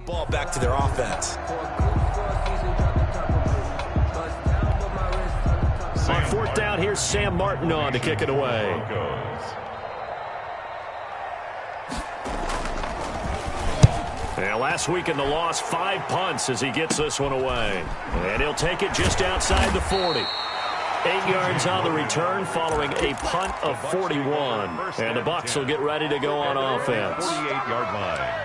ball back to their offense. On fourth down, here's Sam Martin on to kick it away. And last week in the loss, 5 punts as he gets this one away. And he'll take it just outside the 40. 8 yards on the return following a punt of 41. And the Bucs will get ready to go on offense. 48-yard line.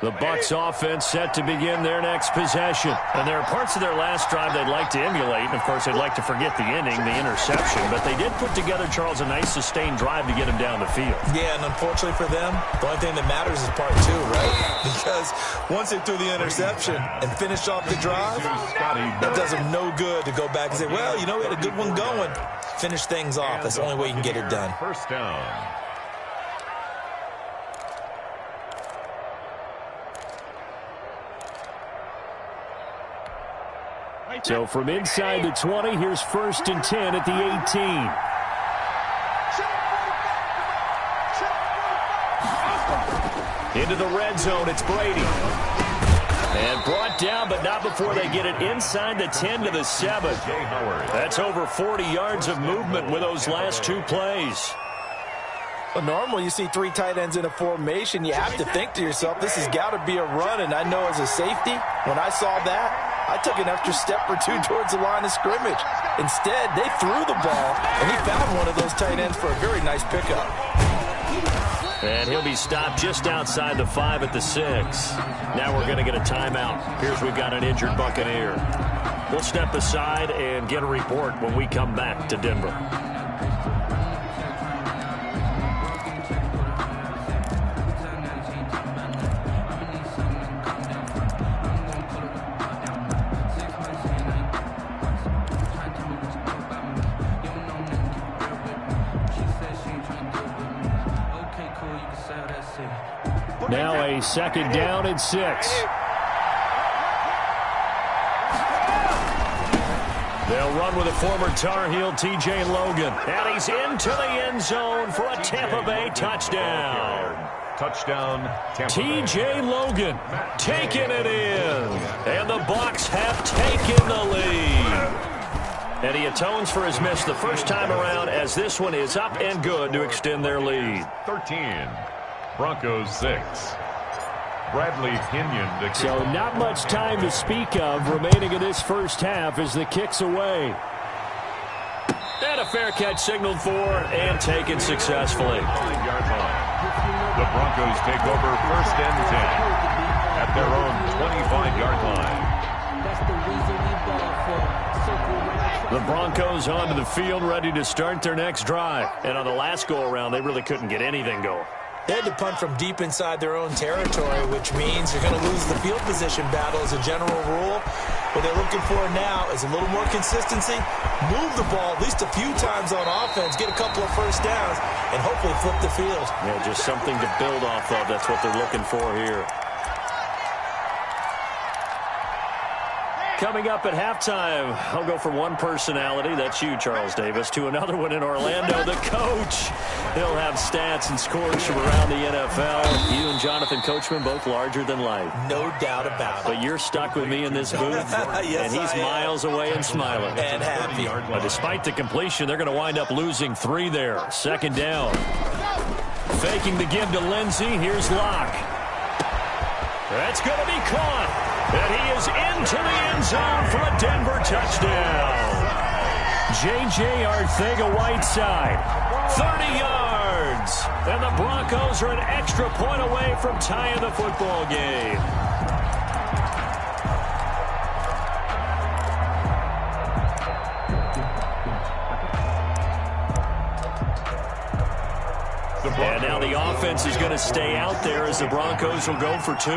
The Bucs offense set to begin their next possession. And there are parts of their last drive they'd like to emulate. And, of course, they'd like to forget the inning, the interception. But they did put together, Charles, a nice sustained drive to get him down the field. Yeah, and unfortunately for them, the only thing that matters is part 2, right? Because once they threw the interception and finished off the drive, that does them no good to go back and say, well, you know, we had a good one going. Finish things off. That's the only way you can get it done. First down. So from inside the 20, here's 1st and 10 at the 18. Into the red zone, it's Brady. And brought down, but not before they get it inside the 10 to the 7. That's over 40 yards of movement with those last 2 plays. Well, normally you see 3 tight ends in a formation. You have to think to yourself, this has got to be a run. And I know as a safety, when I saw that, I took an extra step or 2 towards the line of scrimmage. Instead, they threw the ball, and he found one of those tight ends for a very nice pickup. And he'll be stopped just outside the 5 at the 6. Now we're going to get a timeout. Here's we've got an injured Buccaneer. We'll step aside and get a report when we come back to Denver. Now a 2nd down and 6. They'll run with a former Tar Heel, T.J. Logan. And he's into the end zone for a Tampa Bay touchdown. Touchdown, Tampa T.J. Logan taking it in. And the Bucs have taken the lead. And he atones for his miss the first time around as this one is up and good to extend their lead. 13. Broncos 6. Bradley Pinion. So not much time to speak of remaining in this first half as the kick's away. And a fair catch signaled for and taken successfully. 5-yard line. The Broncos take over 1st and 10 at their own 25-yard line. The Broncos onto the field ready to start their next drive. And on the last go-around, they really couldn't get anything going. They had to punt from deep inside their own territory, which means you're going to lose the field position battle as a general rule. What they're looking for now is a little more consistency, move the ball at least a few times on offense, get a couple of first downs, and hopefully flip the field. Yeah, just something to build off of. That's what they're looking for here. Coming up at halftime, I'll go from one personality, that's you, Charles Davis, to another one in Orlando, the coach. He'll have stats and scores from around the NFL. You and Jonathan Coachman, both larger than life. No doubt about it. But you're stuck with me in this booth, yes, and he's miles away and smiling. And happy. But despite the completion, they're going to wind up losing 3 there. 2nd down. Faking the give to Lindsey. Here's Locke. That's going to be caught. And he is into the end zone for a Denver touchdown. J.J. Arcega-Whiteside, 30 yards. And the Broncos are an extra point away from tying the football game. And now the offense is going to stay out there as the Broncos will go for 2.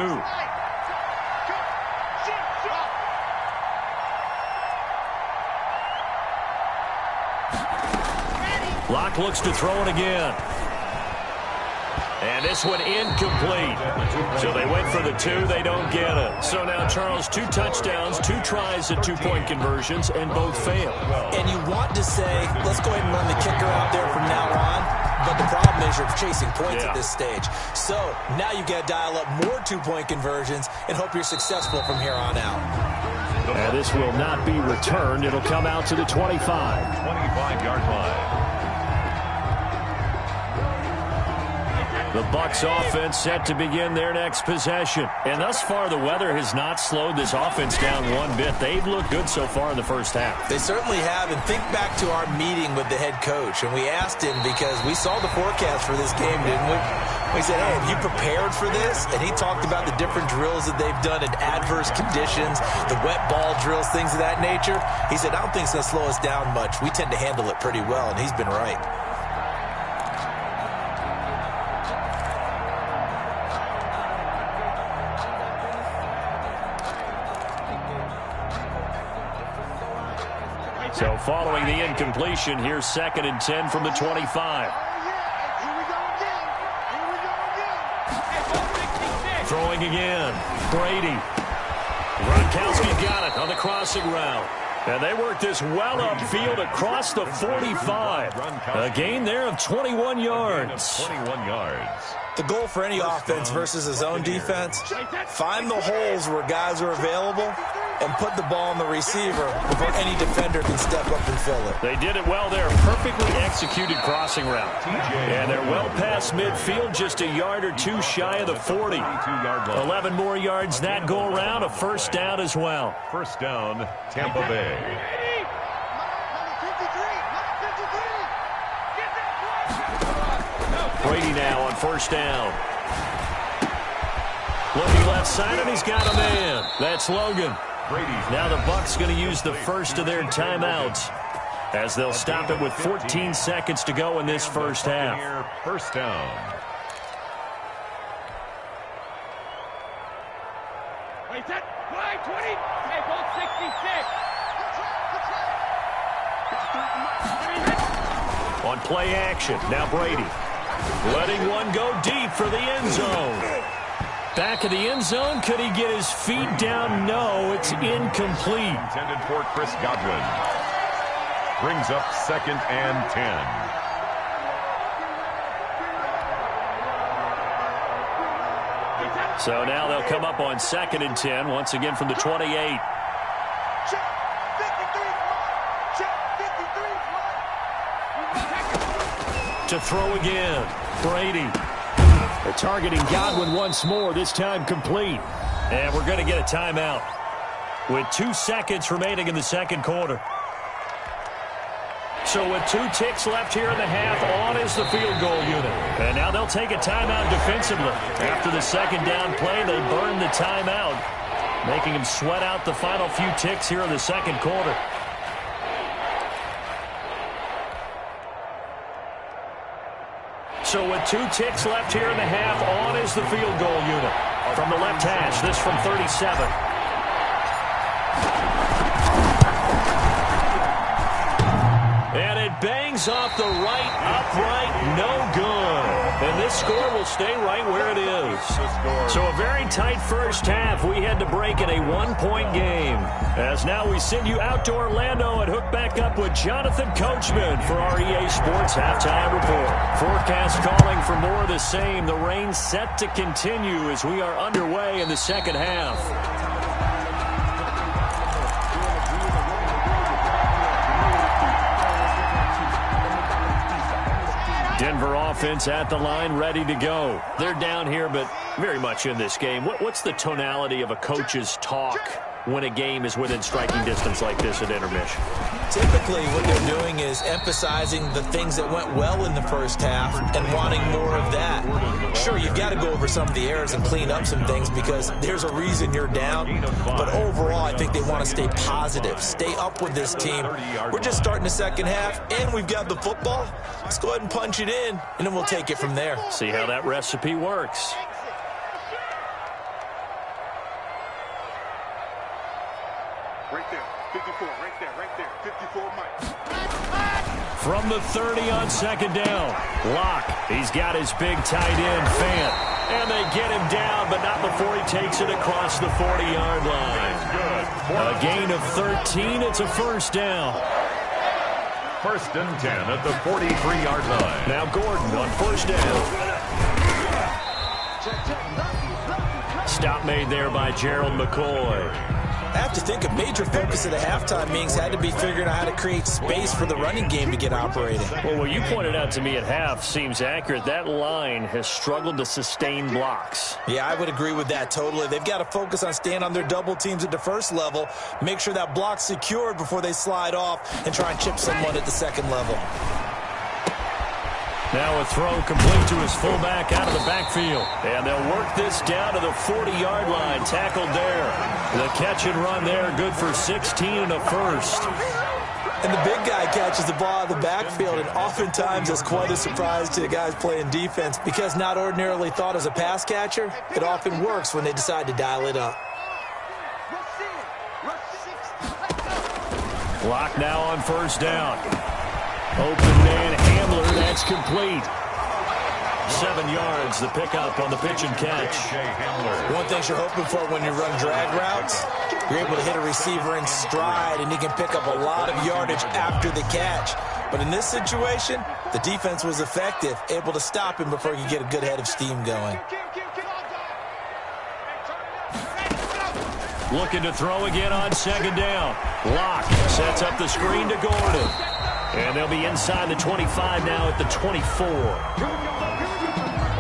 Locke looks to throw it again. And this one incomplete. So they went for the 2. They don't get it. So now, Charles, 2 touchdowns, 2 tries at 2-point conversions, and both fail. And you want to say, let's go ahead and run the kicker out there from now on. but the problem is you're chasing points at this stage. So now you got to dial up more two-point conversions and hope you're successful from here on out. And this will not be returned. It'll come out to the 25. 25-yard line. The Bucs offense set to begin their next possession. And thus far, the weather has not slowed this offense down one bit. They've looked good so far in the first half. They certainly have. And think back to our meeting with the head coach. And we asked him because we saw the forecast for this game, didn't we? We said, hey, have you prepared for this? And he talked about the different drills that they've done in adverse conditions, the wet ball drills, things of that nature. He said, I don't think it's going to slow us down much. We tend to handle it pretty well, and he's been right. So following the incompletion, here's 2nd and 10 from the 25. Throwing again. Brady. Gronkowski got it on the crossing route. And they work this well upfield across the 45. A gain there of 21 yards. 21 yards. The goal for any offense versus a zone defense, find the holes where guys are available and put the ball on the receiver before any defender can step up and fill it. They did it well there. Perfectly executed crossing route. And they're well past midfield, just a yard or two shy of the 40. 11 more yards that go around, a first down as well. First down, Tampa Bay. Brady now on first down. Looking left side, and he's got a man. That's Logan. Now the Bucs going to use the first of their timeouts as they'll stop it with 14 seconds to go in this first half. First down. Wait, that wide 20. Hey, ball 66. On play action, now Brady. Letting one go deep for the end zone. Back of the end zone, could he get his feet down? No, it's incomplete. Intended for Chris Godwin. Brings up 2nd and 10. So now they'll come up on 2nd and 10, once again from the 28. To throw again, Brady. They're targeting Godwin once more, this time complete. And we're going to get a timeout with 2 seconds remaining in the second quarter. So with 2 ticks left here in the half, on is the field goal unit. And now they'll take a timeout defensively. After the second down play, they burn the timeout, making them sweat out the final few ticks here in the second quarter. So with 2 ticks left here in the half, on is the field goal unit. From the left hash, this from 37. And it bangs off the right upright, no good. And this score will stay right where it is. So a very tight first half. We had to break in a 1-point game. As now we send you out to Orlando and hook back up with Jonathan Coachman for our EA Sports Halftime Report. Forecast calling for more of the same. The rain set to continue as we are underway in the second half. Denver offense at the line, ready to go. They're down here, but very much in this game. What's the tonality of a coach's talk when a game is within striking distance like this at intermission? Typically, what they're doing is emphasizing the things that went well in the first half and wanting more of that. Sure, you've got to go over some of the errors and clean up some things because there's a reason you're down. But overall, I think they want to stay positive, stay up with this team. We're just starting the second half, and we've got the football. Let's go ahead and punch it in, and then we'll take it from there. See how that recipe works. Right there, 54, right there, 54, Mike. From the 30 on second down, Locke. He's got his big tight end, Fant. And they get him down, but not before he takes it across the 40-yard line. A gain of 13. It's a first down. First and 10 at the 43-yard line. Now Gordon on first down. Stop made there by Gerald McCoy. I have to think a major focus of the halftime meetings had to be figuring out how to create space for the running game to get operating. Well, what you pointed out to me at half seems accurate. That line has struggled to sustain blocks. Yeah, I would agree with that totally. They've got to focus on staying on their double teams at the first level, make sure that block's secured before they slide off and try and chip someone at the second level. Now a throw complete to his fullback out of the backfield. And they'll work this down to the 40-yard line. Tackled there. The catch and run there, good for 16 and a first. And the big guy catches the ball out of the backfield, and oftentimes it's quite a surprise to the guys playing defense because not ordinarily thought as a pass catcher, it often works when they decide to dial it up. Clock now on first down. Open man Hamler, that's complete. 7 yards, the pickup on the pitch and catch. One thing you're hoping for when you run drag routes, you're able to hit a receiver in stride, and he can pick up a lot of yardage after the catch. But in this situation, the defense was effective, able to stop him before he could get a good head of steam going. Looking to throw again on second down. Locke sets up the screen to Gordon. And they'll be inside the 25 now at the 24.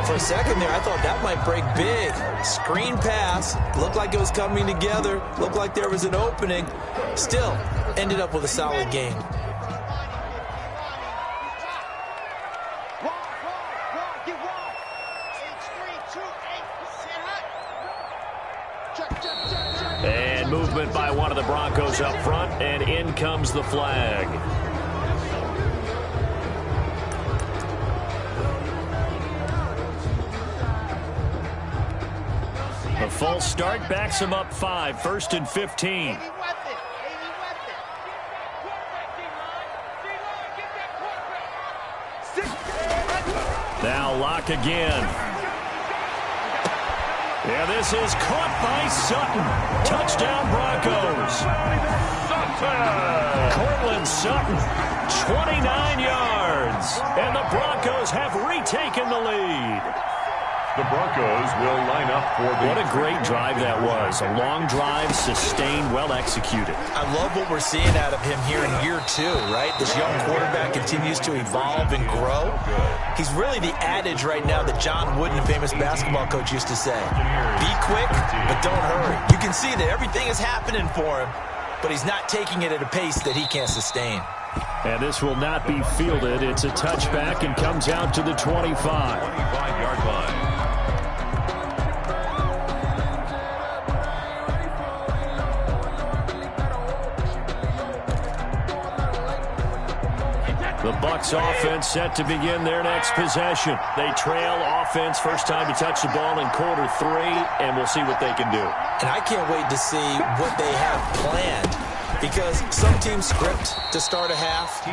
For a second there, I thought that might break big. Screen pass. Looked like it was coming together. Looked like there was an opening. Still, ended up with a solid game. And movement by one of the Broncos up front, and in comes the flag. A false start backs him up 5, first and 15. Now Locke again. Yeah, this is caught by Sutton. Touchdown Broncos. Cortland Sutton, 29 yards. And the Broncos have retaken the lead. The Broncos will line up for the... What a great drive that was. A long drive, sustained, well executed. I love what we're seeing out of him here in year 2, right? This young quarterback continues to evolve and grow. He's really the adage right now that John Wooden, a famous basketball coach, used to say. Be quick, but don't hurry. You can see that everything is happening for him, but he's not taking it at a pace that he can't sustain. And this will not be fielded. It's a touchback and comes out to the 25. 25-yard line. The Bucs offense set to begin their next possession. They trail offense, first time to touch the ball in quarter 3, and we'll see what they can do. And I can't wait to see what they have planned, because some teams script to start a half.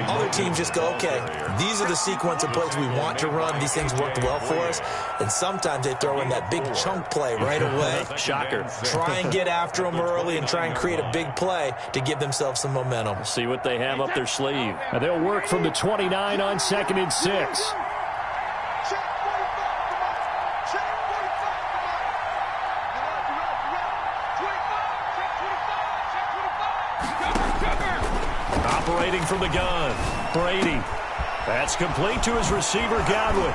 Other teams just go, okay, these are the sequence of plays we want to run. These things worked well for us. And sometimes they throw in that big chunk play right away. Shocker. Try and get after them early and try and create a big play to give themselves some momentum. See what they have up their sleeve. And they'll work from the 29 on 2nd and 6. Operating from the gun, Brady. That's complete to his receiver, Godwin.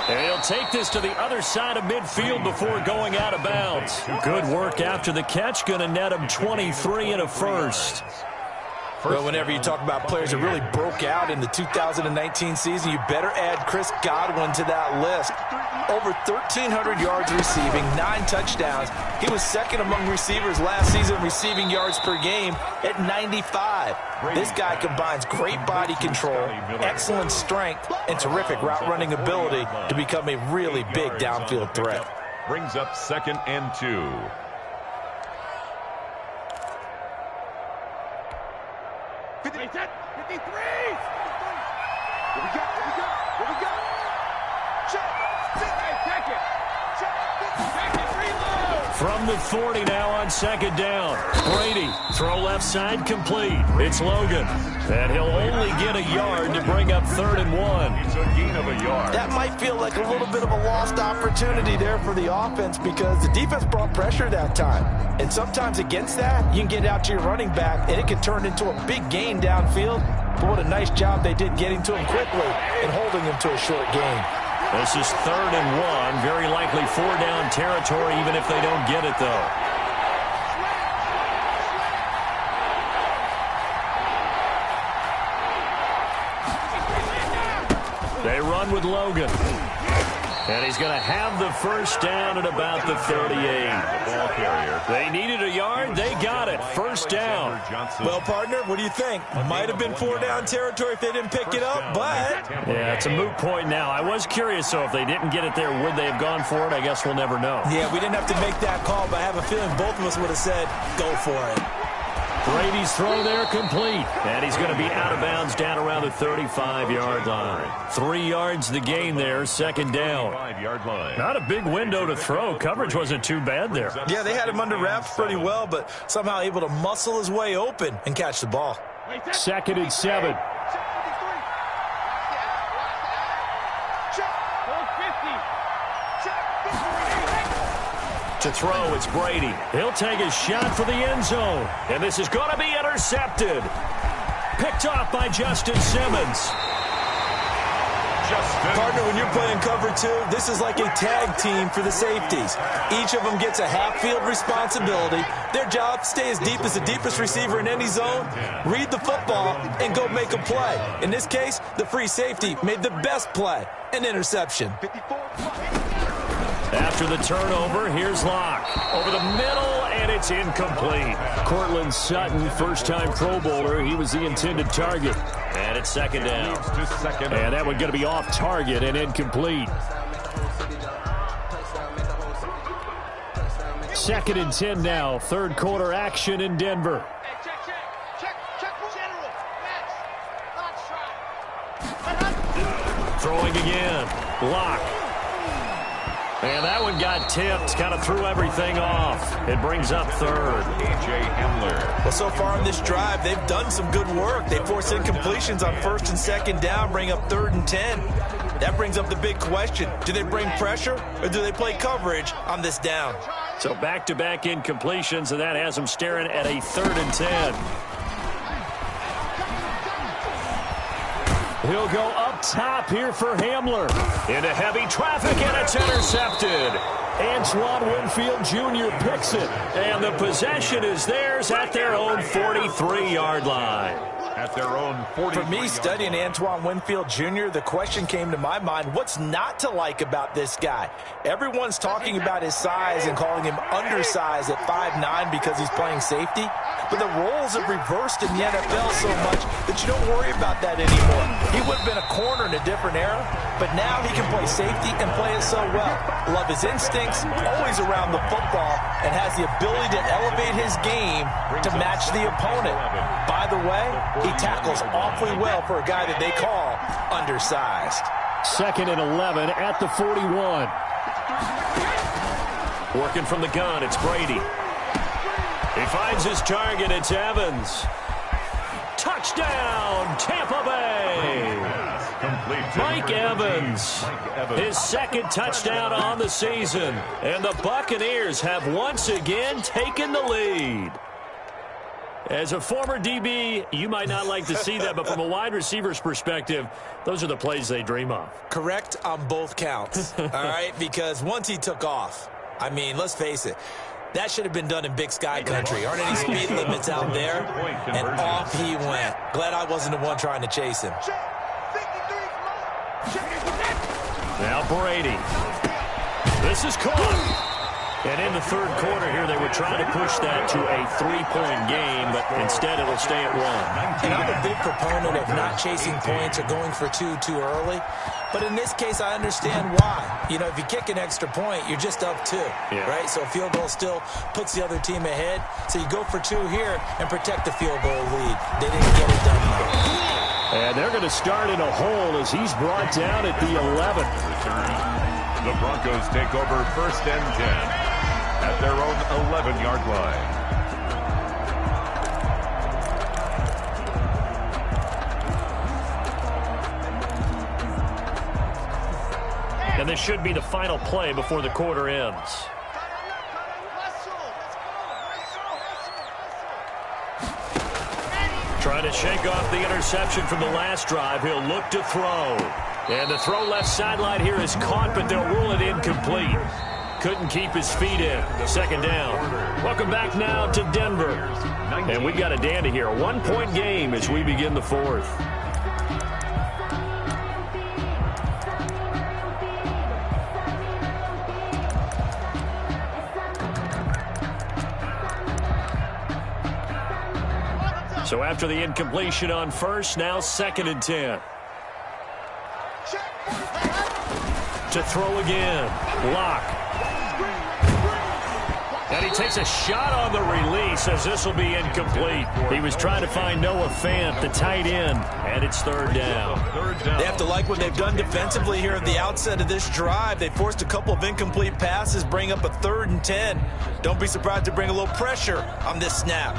And he'll take this to the other side of midfield before going out of bounds. Good work after the catch, going to net him 23 and a first. Well, whenever you talk about players that really broke out in the 2019 season, you better add Chris Godwin to that list. Over 1,300 yards receiving, 9 touchdowns. He was second among receivers last season receiving yards per game at 95. This guy combines great body control, excellent strength, and terrific route running ability to become a really big downfield threat. Brings up 2nd and 2. From the 40 now on 2nd down. Brady Throw left side complete. It's Logan. And he'll only get a yard to bring up 3rd and 1. It's a gain of a yard. That might feel like a little bit of a lost opportunity there for the offense because the defense brought pressure that time. And sometimes against that, you can get out to your running back, and it can turn into a big gain downfield. But what a nice job they did getting to him quickly and holding him to a short gain. This is 3rd and 1. Very likely 4-down territory, even if they don't get it, though. They run with Logan. And he's going to have the first down at about the 38. The ball carrier. They needed a yard. They got it. First down. Well, partner, what do you think? Might have been 4-down territory if they didn't pick it up, but... Yeah, it's a moot point now. I was curious, so if they didn't get it there, would they have gone for it? I guess we'll never know. Yeah, we didn't have to make that call, but I have a feeling both of us would have said, go for it. Brady's throw there complete. And he's going to be out of bounds down around the 35-yard line. 3 yards the gain there, 2nd down. 5-yard line. Not a big window to throw. Coverage wasn't too bad there. Yeah, they had him under wraps pretty well, but somehow able to muscle his way open and catch the ball. 2nd and 7. To throw, it's Brady. He'll take a shot for the end zone. And this is going to be intercepted. Picked off by Justin Simmons. Partner, when you're playing cover 2, this is like a tag team for the safeties. Each of them gets a half-field responsibility. Their job, stay as deep as the deepest receiver in any zone, read the football, and go make a play. In this case, the free safety made the best play, an interception. After the turnover, here's Locke. Over the middle, and it's incomplete. Cortland Sutton, first-time Pro Bowler. He was the intended target. And it's 2nd down. And that one going to be off target and incomplete. 2nd and 10 now. 3rd quarter action in Denver. Throwing again. Locke. And that one got tipped, kind of threw everything off. It brings up 3rd. A.J. Hamler. Well, so far on this drive, they've done some good work. They force incompletions on 1st and 2nd down, bring up 3rd and 10. That brings up the big question. Do they bring pressure, or do they play coverage on this down? So back-to-back incompletions, and that has them staring at a 3rd and 10. He'll go up top here for Hamler. Into heavy traffic, and it's intercepted. Antoine Winfield Jr. picks it. And the possession is theirs at their own 43-yard line. At their own 43. For me, studying Antoine Winfield Jr., the question came to my mind, what's not to like about this guy? Everyone's talking about his size and calling him undersized at 5'9" because he's playing safety. But the roles have reversed in the NFL so much that you don't worry about that anymore. He would have been a corner in a different era, but now he can play safety and play it so well. Love his instincts, always around the football, and has the ability to elevate his game to match the opponent. By the way, he tackles awfully well for a guy that they call undersized. 2nd and 11 at the 41. Working from the gun, it's Brady. He finds his target, it's Evans. Touchdown, Tampa Bay. Mike Evans, his 2nd touchdown on the season. And the Buccaneers have once again taken the lead. As a former DB, you might not like to see that, but from a wide receiver's perspective, those are the plays they dream of. Correct on both counts, all right? Because once he took off, I mean, let's face it, that should have been done in Big Sky country. Aren't any speed limits out there? And off he went. Glad I wasn't the one trying to chase him. Now Brady. This is caught. And in the 3rd quarter here, they were trying to push that to a 3-point game, but instead it'll stay at 1. And I'm a big proponent of not chasing points or going for 2 too early. But in this case, I understand why. You know, if you kick an extra point, you're just up 2, right? So a field goal still puts the other team ahead. So you go for 2 here and protect the field goal lead. They didn't get it done though. And they're going to start in a hole as he's brought down at the 11. The Broncos take over 1st and 10 at their own 11-yard line. this should be the final play before the quarter ends. Trying to shake off the interception from the last drive. He'll look to throw. And the throw left sideline here is caught, but they'll rule it incomplete. Couldn't keep his feet in. Second down. Welcome back now to Denver. And we got a dandy here. A 1-point game as we begin the fourth. So after the incompletion on first, now 2nd and 10. To throw again. Lock. And he takes a shot on the release as this will be incomplete. He was trying to find Noah Fant, the tight end, and it's 3rd down. They have to like what they've done defensively here at the outset of this drive. They forced a couple of incomplete passes, bring up a 3rd and 10. Don't be surprised to bring a little pressure on this snap.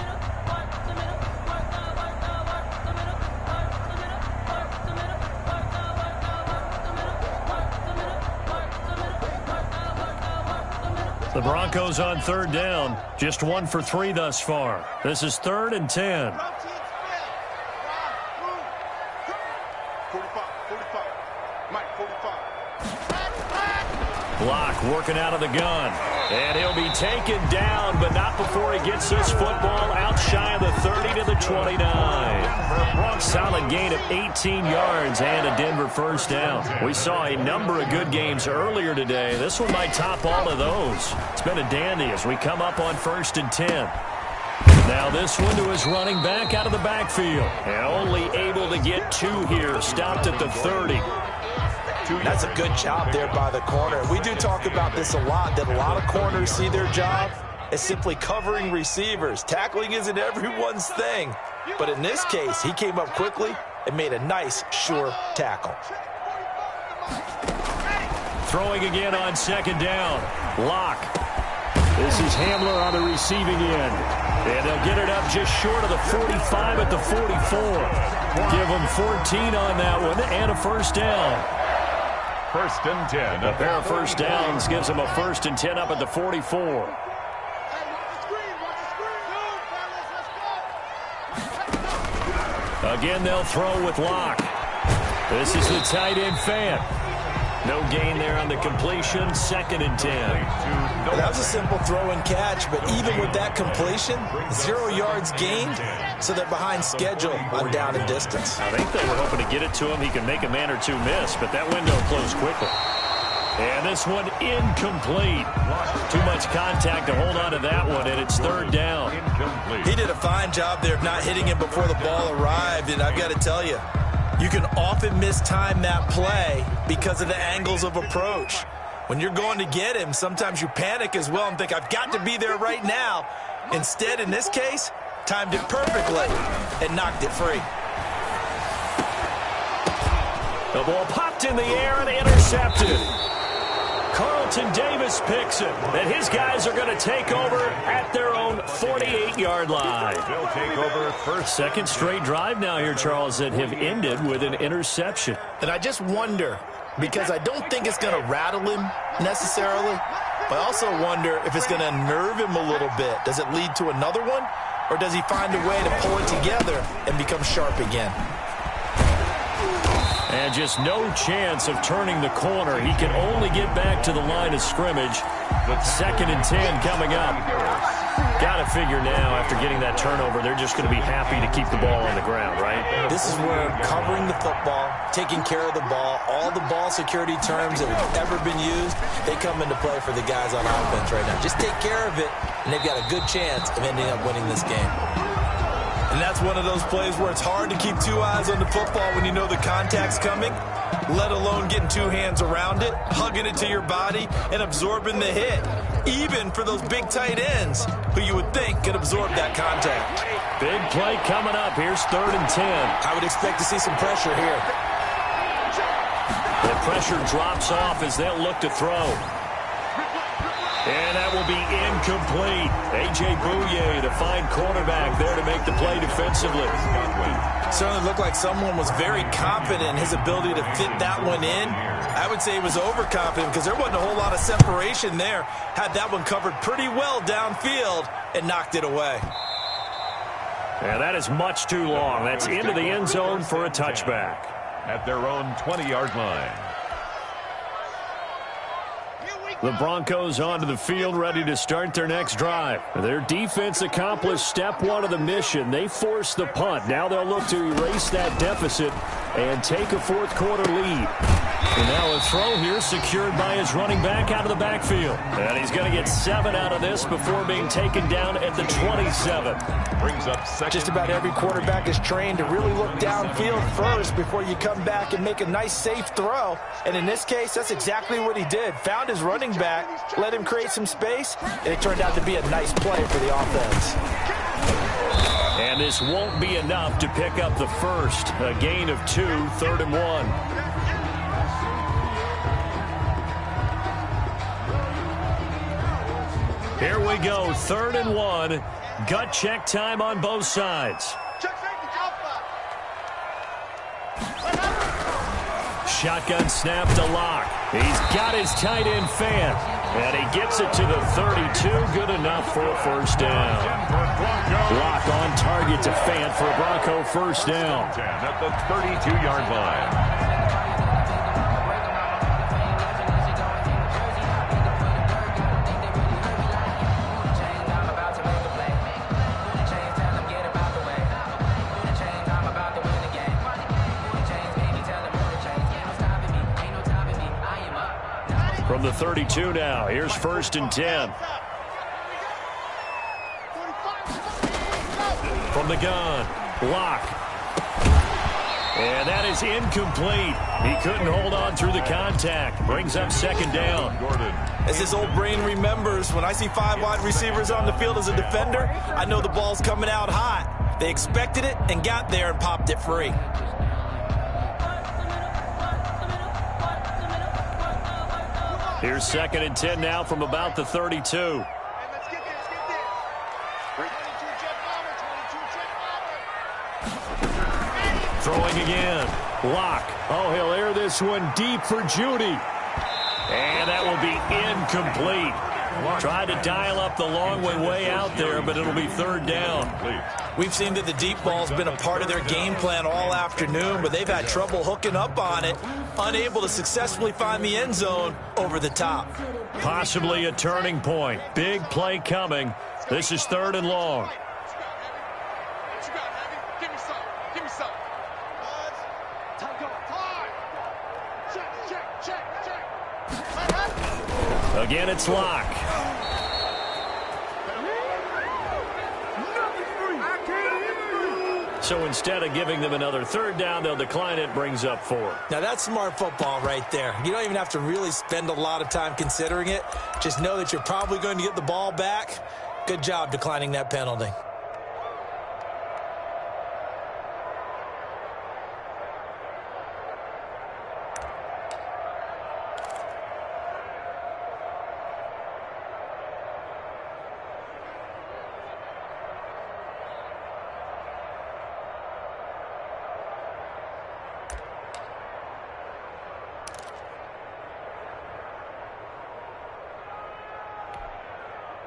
The Broncos on 3rd down. Just 1 for 3 thus far. This is 3rd and 10. 45. Mike, 45. Block working out of the gun. And he'll be taken down, but not before he gets this football out shy of the 30 to the 29. Solid gain of 18 yards and a Denver 1st down. We saw a number of good games earlier today. This one might top all of those. It's been a dandy as we come up on 1st and 10. Now this one to his running back out of the backfield. And only able to get 2 here. Stopped at the 30. That's a good job there by the corner. We do talk about this a lot, that a lot of corners see their job as simply covering receivers. Tackling isn't everyone's thing. But in this case, he came up quickly and made a nice, sure tackle. Throwing again on 2nd down. Lock. This is Hamler on the receiving end. And they'll get it up just short of the 45 at the 44. Give them 14 on that one and a 1st down. 1st and 10. A pair of 1st downs gives them a 1st and 10 up at the 44. Again, they'll throw with Lock. This is the tight end Fant. No gain there on the completion. 2nd and 10. That was a simple throw and catch, but even with that completion, 0 yards gained, so they're behind schedule on down and distance. I think they were hoping to get it to him. He can make a man or two miss, but that window closed quickly. And this one incomplete. Too much contact to hold on to that one, and it's 3rd down. He did a fine job there of not hitting him before the ball arrived, and I've got to tell you, you can often mistime that play because of the angles of approach. When you're going to get him, sometimes you panic as well and think, I've got to be there right now. Instead, in this case, timed it perfectly and knocked it free. The ball popped in the air and intercepted. Carlton Davis picks it. And his guys are going to take over at their own 48-yard line. They'll take over 2nd straight drive now here, Charles, that have ended with an interception. And I just wonder, because I don't think it's going to rattle him necessarily, but I also wonder if it's going to unnerve him a little bit. Does it lead to another one, or does he find a way to pull it together and become sharp again? And just no chance of turning the corner. He can only get back to the line of scrimmage. 2nd and 10 coming up. Got to figure now, after getting that turnover, they're just going to be happy to keep the ball on the ground, right? This is where covering the football, taking care of the ball, all the ball security terms that have ever been used, they come into play for the guys on offense right now. Just take care of it, and they've got a good chance of ending up winning this game. And that's one of those plays where it's hard to keep 2 eyes on the football when you know the contact's coming, let alone getting 2 hands around it, hugging it to your body, and absorbing the hit, even for those big tight ends who you would think could absorb that contact. Big play coming up. Here's 3rd and 10. I would expect to see some pressure here. The pressure drops off as they'll look to throw. And that will be incomplete. A.J. Bouye, the fine cornerback, there to make the play defensively. Certainly looked like someone was very confident in his ability to fit that one in. I would say he was overconfident because there wasn't a whole lot of separation there. Had that one covered pretty well downfield and knocked it away. And that is much too long. That's into the end zone for a touchback. At their own 20-yard line. The Broncos onto the field, ready to start their next drive. Their defense accomplished step one of the mission. They forced the punt. Now they'll look to erase that deficit and take a fourth-quarter lead. And now a throw here secured by his running back out of the backfield. And he's going to get 7 out of this before being taken down at the 27. Brings up second. Just about every quarterback is trained to really look downfield first before you come back and make a nice, safe throw. And in this case, that's exactly what he did. Found his running back, let him create some space, and it turned out to be a nice play for the offense. And this won't be enough to pick up the first. A gain of 2, 3rd and 1. Here we go, 3rd and 1. Gut check time on both sides. Shotgun snap to Locke. He's got his tight end fan. And he gets it to the 32. Good enough for a first down. Locke on target to Fant for a Bronco first down. At the 32-yard line. From the 32 now, here's 1st and 10. From the gun, Locke. And that is incomplete. He couldn't hold on through the contact. Brings up 2nd down. As his old brain remembers, when I see 5 wide receivers on the field as a defender, I know the ball's coming out hot. They expected it and got there and popped it free. Here's 2nd and 10 now from about the 32. Throwing again. Locke. Oh, he'll air this one deep for Judy. And that will be incomplete. Tried to dial up the long way out there, but it'll be 3rd down. We've seen that the deep ball's been a part of their game plan all afternoon, but they've had trouble hooking up on it, unable to successfully find the end zone over the top. Possibly a turning point. Big play coming. This is 3rd and long. Again, it's Locke. So instead of giving them another 3rd down, they'll decline it, brings up 4. Now that's smart football right there. You don't even have to really spend a lot of time considering it. Just know that you're probably going to get the ball back. Good job declining that penalty.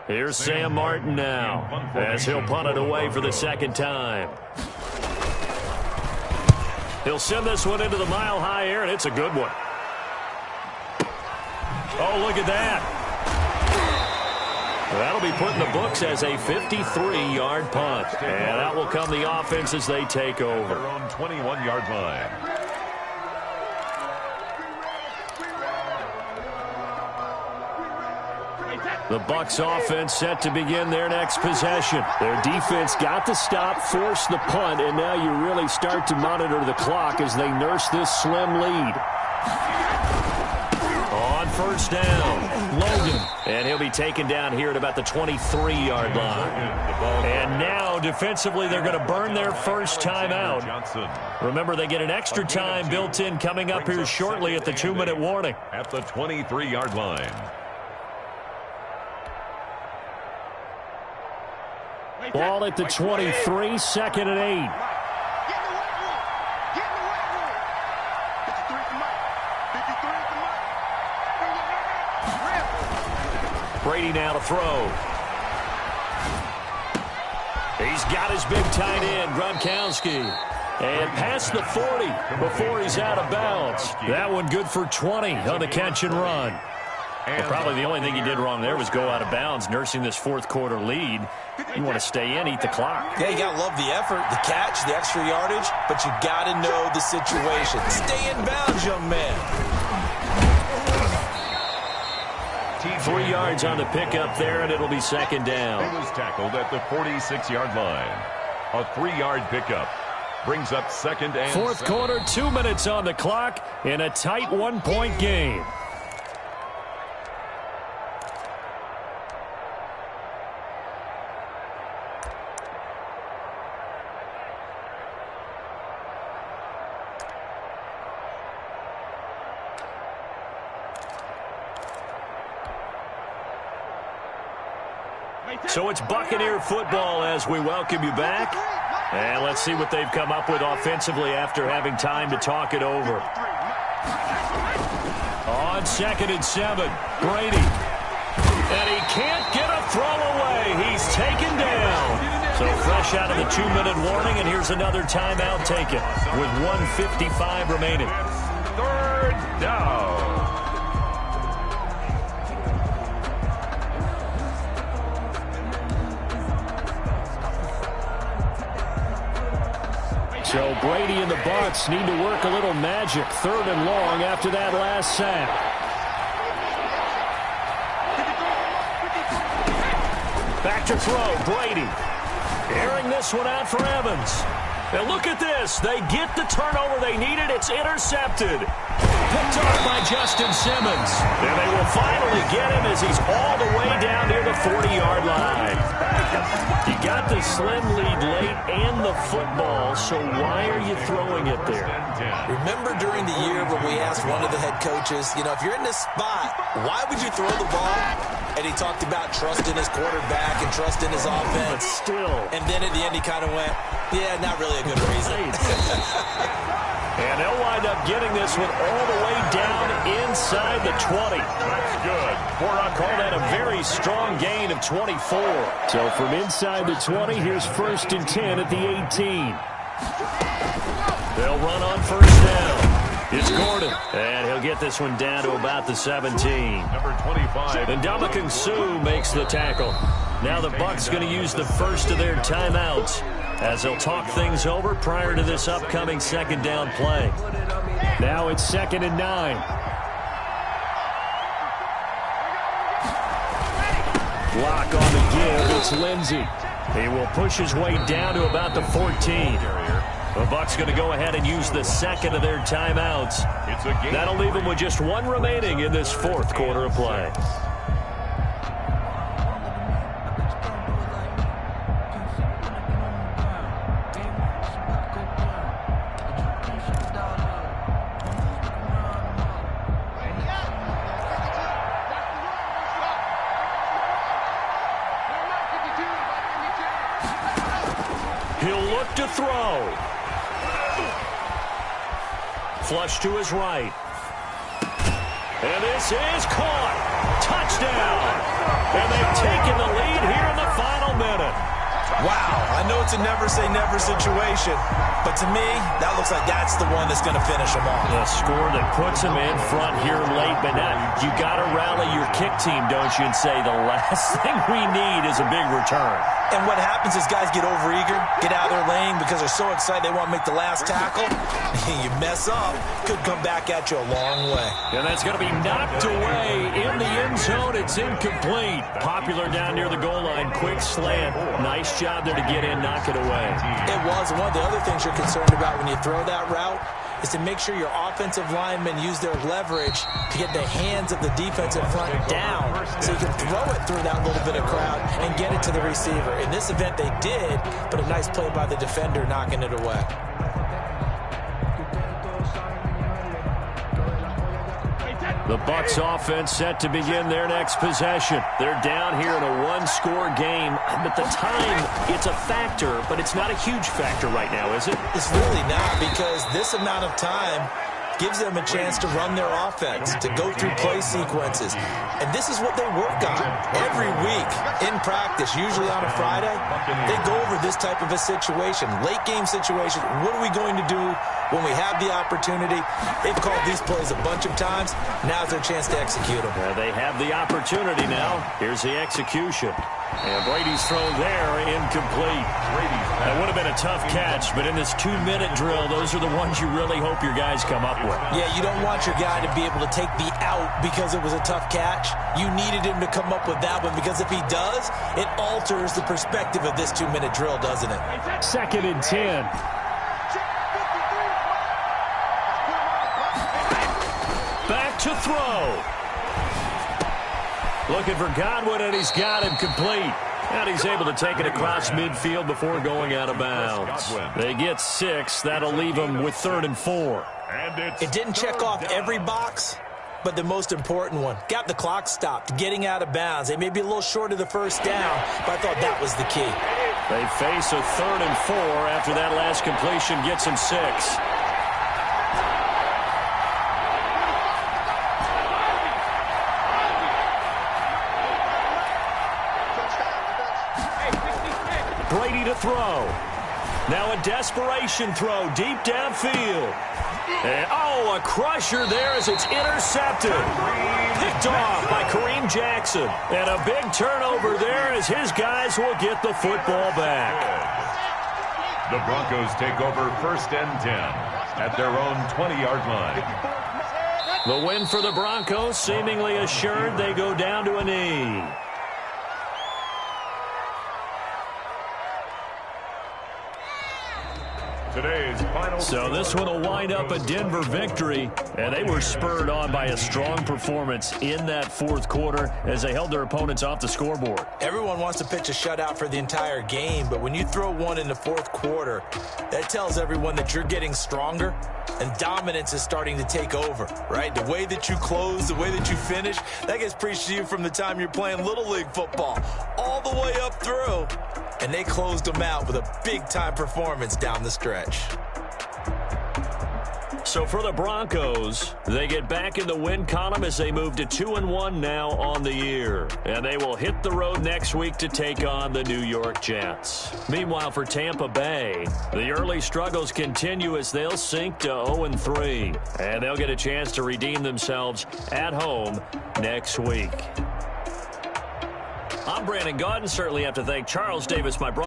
Here's Sam Martin now, as he'll punt it away for the 2nd time. He'll send this one into the mile-high air, and it's a good one. Oh, look at that. That'll be put in the books as a 53-yard punt. And that will come the offense as they take over. Their own 21-yard line. The Bucs offense set to begin their next possession. Their defense got the stop, forced the punt, and now you really start to monitor the clock as they nurse this slim lead. On 1st down, Logan. And he'll be taken down here at about the 23-yard line. And now, defensively, they're going to burn their first time out. Remember, they get an extra time built in coming up here shortly at the 2-minute warning. At the 23-yard line. Ball at the 23, 2nd and 8. Brady now to throw. He's got his big tight end, Gronkowski. And past the 40 before he's out of bounds. That one good for 20 on the catch and run. Well, probably the only thing he did wrong there was go out of bounds, nursing this fourth quarter lead. You want to stay in, eat the clock. Yeah, you got to love the effort, the catch, the extra yardage, but you got to know the situation. Stay in bounds, young man. 3 yards on the pickup there, and it'll be second down. He was tackled at the 46-yard line. A 3-yard pickup brings up second and fourth 7. quarter, 2 minutes on the clock in a tight 1-point game. So it's Buccaneer football as we welcome you back. And let's see what they've come up with offensively after having time to talk it over. On 2nd and 7, Brady. And he can't get a throw away. He's taken down. So fresh out of the 2-minute warning, and here's another timeout taken with 1:55 remaining. Third down. So Brady and the Bucs need to work a little magic. 3rd and long after that last sack. Back to throw, Brady. Airing this one out for Evans. And look at this. They get the turnover they needed. It's intercepted. Picked off by Justin Simmons. And they will finally get him as he's all the way down near the 40-yard line. You got the slim lead late and the football, so why are you throwing it there? Remember during the year when we asked one of the head coaches, you know, if you're in this spot, why would you throw the ball? And he talked about trusting his quarterback and trusting his offense. But still. And then at the end he kind of went, yeah, not really a good reason. And they'll wind up getting this one all the way down inside the 20. That's good. Call that a very strong gain of 24. So from inside the 20, here's 1st and 10 at the 18. They'll run on 1st down. It's Gordon. And he'll get this one down to about the 17. Number 25. And Ndamukong Suh makes the tackle. Now the Bucs going to use the first of their timeouts as they'll talk things over prior to this upcoming 2nd down play. Now it's 2nd and 9. Lock on the give. It's Lindsey. He will push his way down to about the 14. The Bucs going to go ahead and use the 2nd of their timeouts. That'll leave them with just 1 remaining in this 4th quarter of play. He'll look to throw. Flush to his right. And this is caught. Touchdown. And they've taken the lead here in the final minute. Wow, I know it's a never-say-never situation, but to me, that looks like that's the one that's going to finish them off. The score that puts them in front here late, but now you got to rally your kick team, don't you, and say the last thing we need is a big return. And what happens is guys get overeager, get out of their lane because they're so excited they want to make the last tackle. You mess up, could come back at you a long way. And that's going to be knocked away in the end zone. It's incomplete. Popular down near the goal line. Quick slant. Nice job there to get in, knock it away. It was. One of the other things you're concerned about when you throw that route is to make sure your offensive linemen use their leverage to get the hands of the defensive front down so you can throw it through that little bit of crowd and get it to the receiver. In this event, they did, but a nice play by the defender knocking it away. The Bucs offense set to begin their next possession. They're down here in a one-score game, but the time, it's a factor, but it's not a huge factor right now, is it? It's really not, because this amount of time, gives them a chance to run their offense, to go through play sequences. And this is what they work on every week in practice, usually on a Friday. They go over this type of a situation, late game situation. What are we going to do when we have the opportunity? They've called these plays a bunch of times. Now's their chance to execute them. They have the opportunity now. Here's the execution. And Brady's throw there, incomplete. That would have been a tough catch, but in this 2-minute drill, those are the ones you really hope your guys come up with. Yeah, you don't want your guy to be able to take the out because it was a tough catch. You needed him to come up with that one, because if he does, it alters the perspective of this 2-minute drill, doesn't it? 2nd and 10. Back to throw. Looking for Godwin, and he's got him complete. And he's able to take it across midfield before going out of bounds. They get 6. That'll leave them with 3rd and 4. It didn't check off every box, but the most important one. Got the clock stopped, getting out of bounds. They may be a little short of the first down, but I thought that was the key. They face a 3rd and 4 after that last completion gets them 6. Brady to throw. Now a desperation throw deep downfield. And, a crusher there as it's intercepted. Picked off by Kareem Jackson. And a big turnover there as his guys will get the football back. The Broncos take over 1st and 10 at their own 20-yard line. The win for the Broncos seemingly assured. They go down to a knee. Today's final. So this one will wind up a Denver victory, and they were spurred on by a strong performance in that 4th quarter as they held their opponents off the scoreboard. Everyone wants to pitch a shutout for the entire game, but when you throw one in the 4th quarter, that tells everyone that you're getting stronger and dominance is starting to take over, right? The way that you close, the way that you finish, that gets preached to you from the time you're playing Little League football all the way up through. And they closed them out with a big-time performance down the stretch. So for the Broncos, they get back in the win column as they move to 2-1 now on the year. And they will hit the road next week to take on the New York Jets. Meanwhile, for Tampa Bay, the early struggles continue as they'll sink to 0-3. And they'll get a chance to redeem themselves at home next week. I'm Brandon Gaudin. Certainly have to thank Charles Davis, my brother.